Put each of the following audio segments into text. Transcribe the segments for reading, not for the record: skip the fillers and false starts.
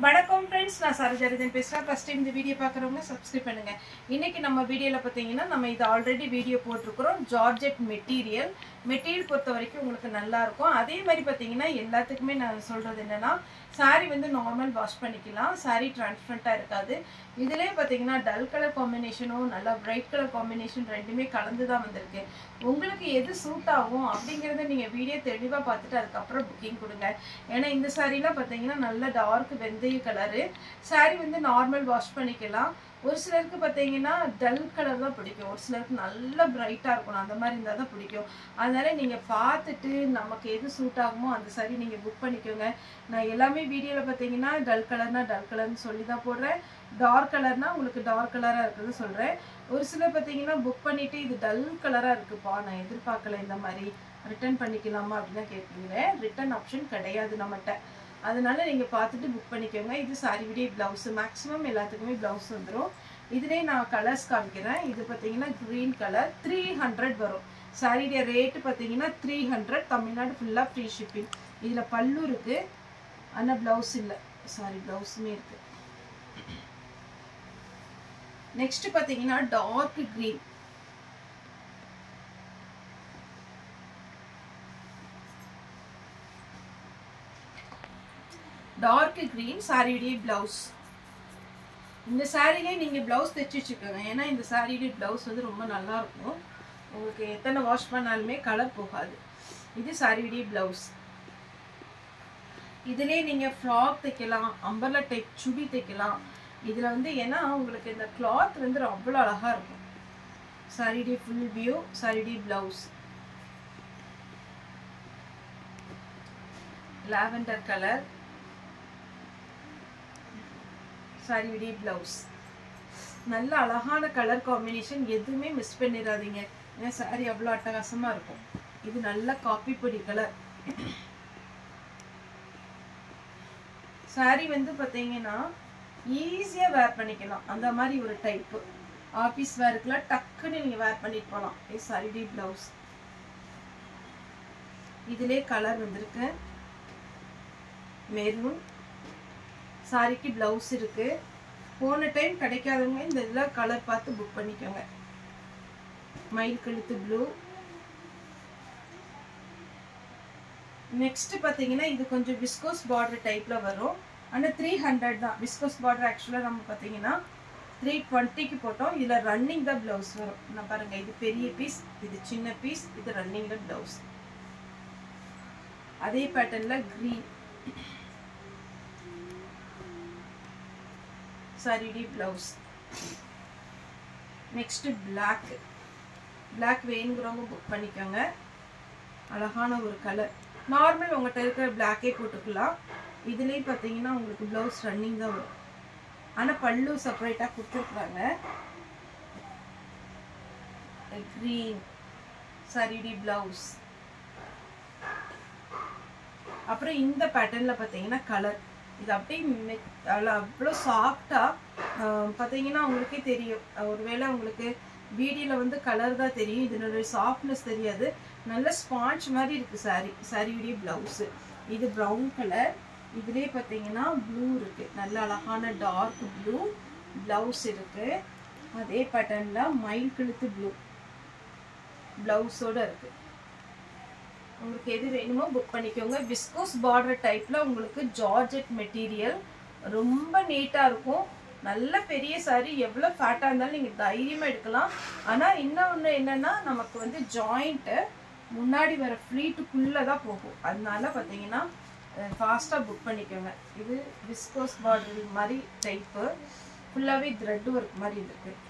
வணக்கம் ஃப்ரெண்ட்ஸ், நான் சரோஜாரதன் பேசுகிறேன். ஃபஸ்ட் டைம் இந்த வீடியோ பார்க்குறவங்க சப்ஸ்கிரைப் பண்ணுங்கள். இன்றைக்கி நம்ம வீடியோவில் பார்த்தீங்கன்னா நம்ம இது ஆல்ரெடி வீடியோ போட்டிருக்கிறோம். ஜார்ஜெட் மெட்டீரியல் பொறுத்த வரைக்கும் உங்களுக்கு நல்லாயிருக்கும். அதே மாதிரி பார்த்தீங்கன்னா எல்லாத்துக்குமே நான் சொல்கிறது என்னென்னா, சாரீ வந்து நார்மல் வாஷ் பண்ணிக்கலாம். சாரீ டிரான்ஸ்பரண்ட்டாக இருக்காது. இதிலே பார்த்தீங்கன்னா டல் கலர் காம்பினேஷனும் நல்லா பிரைட் கலர் காம்பினேஷன் ரெண்டுமே கலந்து தான் வந்திருக்கு. உங்களுக்கு எது சூட் ஆகும் அப்படிங்கிறத நீங்கள் வீடியோ தெளிவாக பார்த்துட்டு அதுக்கப்புறம் புக்கிங் கொடுங்க. ஏன்னா இந்த சாரீலாம் பார்த்தீங்கன்னா நல்ல டார்க் வெந்தய கலரு. சாரீ வந்து நார்மல் வாஷ் பண்ணிக்கலாம். ஒரு சிலருக்கு பார்த்தீங்கன்னா டல் கலர் தான் பிடிக்கும், ஒரு சிலருக்கு நல்ல பிரைட்டாக இருக்கணும், அந்த மாதிரி இருந்தால் தான் பிடிக்கும். அதனால நீங்கள் பார்த்துட்டு நமக்கு எது சூட் ஆகுமோ அந்த சாரீ நீங்கள் புக் பண்ணிக்கோங்க. நான் எல்லாமே வீடியோவில் பார்த்தீங்கன்னா டல் கலர்னா டல் கலர்னு சொல்லி தான் போடுறேன், டார்க் கலர்னா உங்களுக்கு டார்க் கலராக இருக்குது சொல்கிறேன். ஒரு சிலர் பார்த்தீங்கன்னா புக் பண்ணிவிட்டு இது டல் கலராக இருக்குப்பா, நான் எதிர்பார்க்கல, இந்த மாதிரி ரிட்டர்ன் பண்ணிக்கலாமா அப்படின்னு கேட்பீங்க. ரிட்டர்ன் ஆப்ஷன் கிடையாது நம்மகிட்ட. அதனால நீங்கள் பார்த்துட்டு புக் பண்ணிக்கோங்க. இது சாரியுடைய ப்ளவுஸு, மேக்ஸிமம் எல்லாத்துக்குமே ப்ளவுஸ் வந்துடும். இதிலே நான் கலர்ஸ் காமிக்கிறேன். இது பார்த்தீங்கன்னா க்ரீன் கலர் 300 வரும். சாரியுடைய ரேட்டு பார்த்தீங்கன்னா 300. தமிழ்நாடு ஃபுல்லாக ஃப்ரீ ஷிப்பிங். இதில் பல்லு இருக்குது, ஆனால் ப்ளவுஸ் இல்லை. சாரி, ப்ளவுஸுமே இருக்குது. நெக்ஸ்ட் பார்த்தீங்கன்னா டார்க் க்ரீன். டார்க் கிரீன் சாரியுடைய பிளவுஸ். இந்த சாரிலே நீங்க பிளவுஸ் தைச்சு வச்சுக்கோங்க. ஏன்னா இந்த சாரியுடைய பிளவுஸ் வந்து ரொம்ப நல்லா இருக்கும். உங்களுக்கு எத்தனை வாஷ் பண்ணாலுமே கலர் போகாது. இது சாரியுடைய பிளவுஸ். இதுலேயே நீங்க ஃப்ராக் தைக்கலாம், அம்பர்லா டைப் சுடி தைக்கலாம். இதுல வந்து ஏன்னா உங்களுக்கு இந்த கிளாத் வந்து அவ்வளோ அழகா இருக்கும். சாரியுடைய ஃபுல் வியூ, சாரியுடைய பிளவுஸ் லாவெண்டர் கலர். சாரியுடைய பிளவுஸ் நல்ல அழகான கலர் காம்பினேஷன், எதுவுமே மிஸ் பண்ணிடாதீங்க. ஏன்னா சாரி அவ்வளோ அட்டகாசமாக இருக்கும். இது நல்ல காப்பி பொடி கலர். சாரி வந்து பார்த்தீங்கன்னா ஈஸியாக வேர் பண்ணிக்கலாம், அந்த மாதிரி ஒரு டைப்பு. ஆஃபீஸ் வேருக்குலாம் டக்குன்னு நீங்கள் வேர் பண்ணிட்டு போகலாம். இது சாரியுடைய பிளவுஸ். இதிலே கலர் வந்திருக்கு மெரூன். சாரிக்கு பிளவுஸ் இருக்கு. போன டைம் கிடைக்காதவங்க இந்த இதெல்லாம் கலர் பார்த்து புக் பண்ணிக்கோங்க. மயில் கழுத்து ப்ளூ. நெக்ஸ்ட் பார்த்தீங்கன்னா இது கொஞ்சம் விஸ்கோஸ் பார்டர் டைப்ல வரும். ஆனால் 300 தான் விஸ்கோஸ் பார்டர். ஆக்சுவலாக நம்ம பார்த்தீங்கன்னா 320க்கு போட்டோம். இதில் ரன்னிங் தான் பிளவுஸ் வரும். நான் பாருங்க, இது பெரிய பீஸ், இது சின்ன பீஸ், இது ரன்னிங் தான் பிளவுஸ். அதே பேட்டர்ன்ல கிரீன் சாரியுடைய பிளவுஸ். Next black. பிளாக் வேணுங்கிறவங்க புக் பண்ணிக்கோங்க. அழகான ஒரு கலர். நார்மல் உங்கள்கிட்ட இருக்கிற பிளாக்கே போட்டுக்கலாம். இதுலேயே பார்த்தீங்கன்னா உங்களுக்கு பிளவுஸ் ரன்னிங் தான் வரும், ஆனால் பல்லு செப்பரேட்டாக கொடுத்துருக்குறாங்க. கிரீன் சாரியுடைய பிளவுஸ். அப்புறம் இந்த பேட்டர்னில் பார்த்தீங்கன்னா கலர். இது அப்படியே அவ்வளோ சாஃப்டாக பார்த்தீங்கன்னா உங்களுக்கே தெரியும். ஒருவேளை உங்களுக்கு வீடியோவில் வந்து கலர் தான் தெரியும், இதனுடைய சாஃப்ட்னஸ் தெரியாது. நல்ல ஸ்பாஞ்ச் மாதிரி இருக்குது சாரி. சாரியுடைய ப்ளவுஸு இது ப்ரௌன் கலர். இதுலேயே பார்த்தீங்கன்னா ப்ளூ இருக்குது, நல்ல அழகான டார்க் ப்ளூ ப்ளவுஸ் இருக்குது. அதே பேட்டர்னில் மயில் கழுத்து ப்ளூ ப்ளவுஸோடு இருக்குது. உங்களுக்கு எது வேணுமோ புக் பண்ணிக்கோங்க. விஸ்கோஸ் பார்டர் டைப்பில் உங்களுக்கு ஜார்ஜெட் மெட்டீரியல் ரொம்ப நீட்டாக இருக்கும். நல்ல பெரிய சாரி, எவ்வளோ ஃபேட்டாக இருந்தாலும் நீங்கள் தைரியமாக எடுக்கலாம். ஆனால் இன்னொன்று என்னென்னா, நமக்கு வந்து ஜாயிண்ட்டு முன்னாடி வர ஃப்ளீட்டுக்குள்ளே தான் போகும். அதனால பார்த்தீங்கன்னா ஃபாஸ்ட்டாக புக் பண்ணிக்கோங்க. இது விஸ்கோஸ் பார்டர் மாதிரி டைப்பு, ஃபுல்லாகவே த்ரெட் ஒர்க் மாதிரி இருக்குது.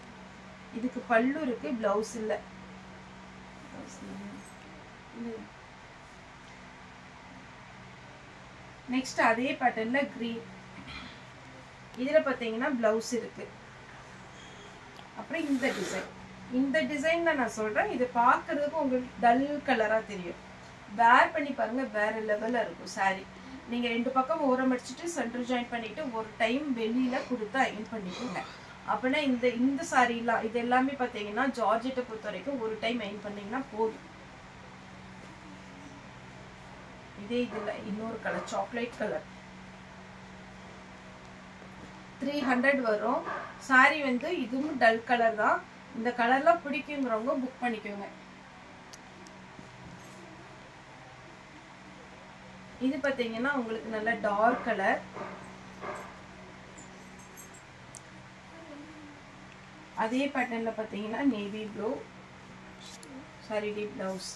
இதுக்கு பல்லு இருக்குது, ப்ளவுஸ் இல்லை. நெக்ஸ்ட் அதே பேட்டர்ன்ல கிரீன். இதில் பார்த்தீங்கன்னா பிளவுஸ் இருக்கு. அப்புறம் இந்த டிசைன் தான் நான் சொல்கிறேன். இது பார்க்கறதுக்கு உங்களுக்கு டல் கலராக தெரியும். வேர் பண்ணி பாருங்க, வேற லெவலில் இருக்கும் சாரி. நீங்கள் 2 பக்கம் ஓரம் அடிச்சுட்டு சென்டர் ஜாயின் பண்ணிட்டு ஒரு டைம் வெளியில் கொடுத்து அயன் பண்ணிக்கோங்க. அப்படின்னா இந்த சாரீலாம் இது எல்லாமே பார்த்தீங்கன்னா ஜார்ஜெட்டை பொறுத்த வரைக்கும் ஒரு டைம் அயன் பண்ணிங்கன்னா போதும். இதே இதில் இன்னொரு கலர் சாக்லேட் கலர். 300 வரும். சாரி வந்து இதுவும் டல் கலர் தான். இந்த கலர்லாம் பிடிக்குங்கிறவங்க புக் பண்ணிக்கோங்க. இது பார்த்தீங்கன்னா உங்களுக்கு நல்ல டார்க் கலர். அதே பேட்டர்ன்ல பார்த்தீங்கன்னா நேவி ப்ளூ சாரி டி பிளவுஸ்.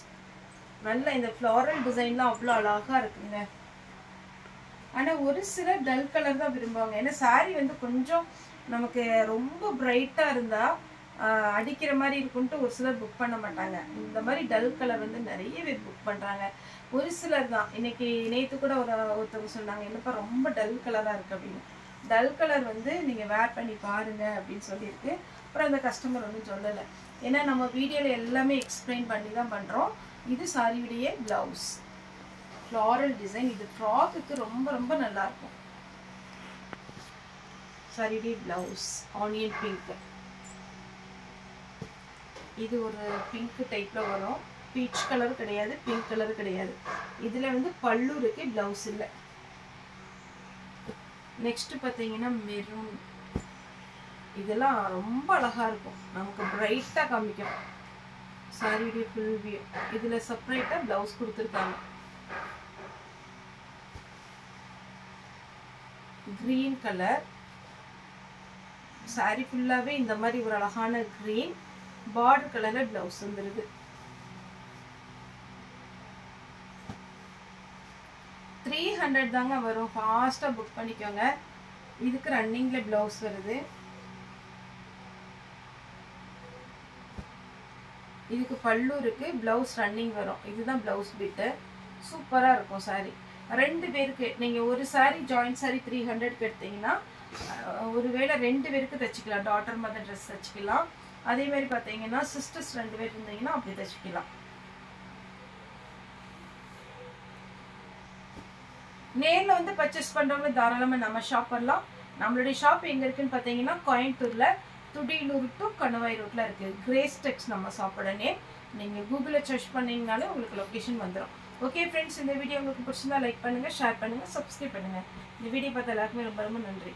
நல்ல இந்த ஃப்ளாரல் டிசைன்லாம் அவ்வளோ அழகா இருக்குங்க. ஆனால் ஒரு சில டல் கலர் தான் விரும்புவாங்க. ஏன்னா சாரி வந்து கொஞ்சம் நமக்கு ரொம்ப பிரைட்டாக இருந்தால் அடிக்கிற மாதிரி இருக்குன்ட்டு ஒரு சிலர் புக் பண்ண மாட்டாங்க. இந்த மாதிரி டல் கலர் வந்து நிறைய பேர் புக் பண்ணுறாங்க. ஒரு சிலர் தான். இன்னைக்கு நேற்று கூட ஒருத்தவங்க சொன்னாங்க, என்னப்பா ரொம்ப டல் கலராக இருக்குது அப்படின்னு. டல் கலர் வந்து நீங்கள் வேர் பண்ணி பாருங்க அப்படின்னு சொல்லியிருக்கு. அப்புறம் அந்த கஸ்டமர் ஒன்றும் சொல்லலை. ஏன்னா நம்ம வீடியோவில் எல்லாமே எக்ஸ்பிளைன் பண்ணி தான் பண்ணுறோம். இது சாரியுடைய ப்ளவுஸ், ஃப்ளாரல் டிசைன். இது ஃப்ராக்குக்கு ரொம்ப ரொம்ப நல்லாயிருக்கும். சாரியுடைய ப்ளவுஸ் ஆனியன் பிங்க். இது ஒரு பிங்க் டைப்பில் வரும். பீச் கலர் கிடையாது, பிங்க் கலர் கிடையாது. இதில் வந்து பல்லு இருக்கு, ப்ளவுஸ் இல்லை. நெக்ஸ்ட் பார்த்தீங்கன்னா மெரூன். இதெல்லாம் ரொம்ப அழகா இருக்கும், நமக்கு பிரைட்டாக காமிக்கும். சாரியுடைய ஃபுல் வியூ. இதில் செப்பரேட்டாக ப்ளவுஸ் கொடுத்துருக்காங்க. Green colour. சாரி ஃபுல்லாகவே இந்த மாதிரி ஒரு அழகான கிரீன் பார்டர் கலரில் ப்ளவுஸ் வந்துடுது. 300 தாங்க வரும். ஃபாஸ்ட்டாக புக் பண்ணிக்கோங்க. இதுக்கு ரன்னிங்கில் ப்ளவுஸ் வருது. இதுக்கு பல்லு இருக்கு, ப்ளவுஸ் ரன்னிங் வரும். இதுதான் ப்ளவுஸ் பிட்டு. சூப்பராக இருக்கும் சாரி. 2 பேருக்கு நீங்கள் ஒரு சாரி ஜாயிண்ட் சாரி 300க்கு எடுத்தீங்கன்னா ஒருவேளை 2 பேருக்கு தைச்சிக்கலாம். டாட்டர் மதர் ட்ரெஸ் தைச்சிக்கலாம். அதே மாதிரி பார்த்தீங்கன்னா சிஸ்டர்ஸ் 2 பேர் இருந்தீங்கன்னா அப்படி தைச்சிக்கலாம். நேரில் வந்து பர்ச்சேஸ் பண்ணுறவங்க தாராளமாக நம்ம ஷாப் வரலாம். நம்மளுடைய ஷாப் எங்கே இருக்குன்னு பார்த்தீங்கன்னா கோயம்புத்தூரில் துடியலூர் டு கணுவாய் ரோட்டில் இருக்குது. கிரேஸ் டெக்ஸ் நம்ம ஷாப்போட நேம். நீங்கள் கூகுளில் சர்ச் பண்ணிங்கனாலே உங்களுக்கு லொக்கேஷன் வந்துடும். ஓகே ஃப்ரெண்ட்ஸ், இந்த வீடியோ உங்களுக்கு பிடிச்சிருந்தா லைக் பண்ணுங்கள், ஷேர் பண்ணுங்கள், சப்ஸ்கிரைப் பண்ணுங்கள். இந்த வீடியோ பார்த்த எல்லாருக்குமே ரொம்ப ரொம்ப நன்றி.